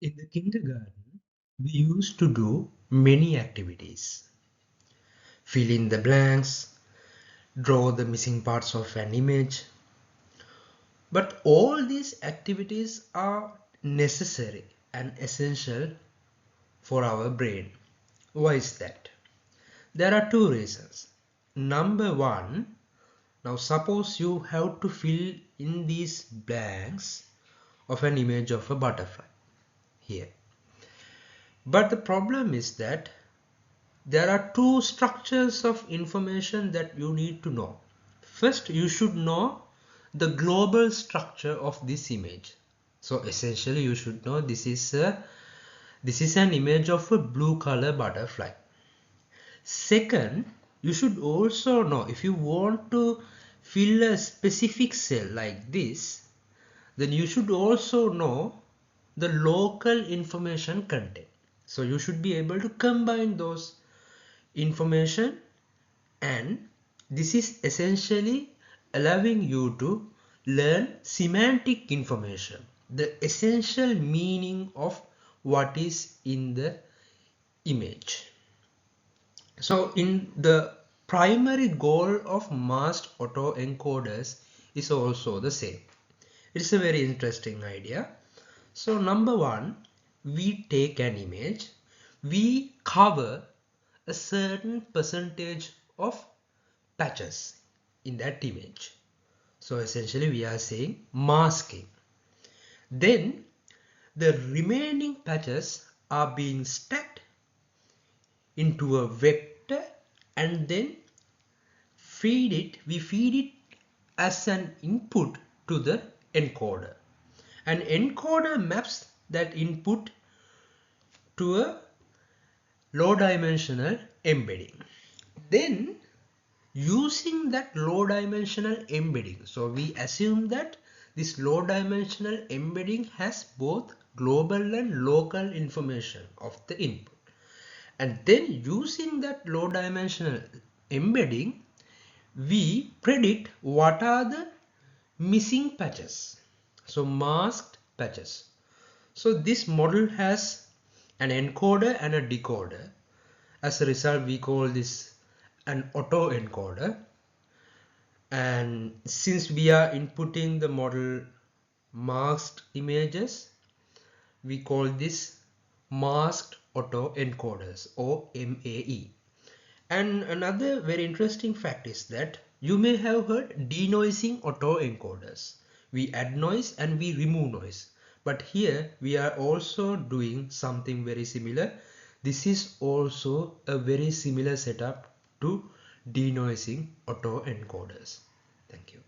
In the kindergarten, we used to do many activities. Fill in the blanks, draw the missing parts of an image. But all these activities are necessary and essential for our brain. Why is that? There are two reasons. Number one, now suppose you have to fill in these blanks of an image of a butterfly here. But the problem is that there are two structures of information that you need to know. First, you should know the global structure of this image. So essentially you should know this is an image of a blue color butterfly. Second, you should also know, if you want to fill a specific cell like this, then you should also know the local information content. So you should be able to combine those information, and this is essentially allowing you to learn semantic information, the essential meaning of what is in the image. So in the primary goal of masked autoencoders is also the same. It's a very interesting idea. So number one, we take an image, we cover a certain percentage of patches in that image. So essentially we are saying masking. Then the remaining patches are being stacked into a vector, and then we feed it as an input to the encoder. An encoder maps that input to a low dimensional embedding. Then using that low dimensional embedding, so we assume that this low dimensional embedding has both global and local information of the input, and then using that low dimensional embedding, we predict what are the missing patches, so masked patches. So this model has an encoder and a decoder. As a result, we call this an autoencoder. And since we are inputting the model masked images, we call this masked autoencoders, or MAE. And another very interesting fact is that you may have heard denoising autoencoders. We add noise and we remove noise. But here we are also doing something very similar. This is also a very similar setup to denoising autoencoders. Thank you.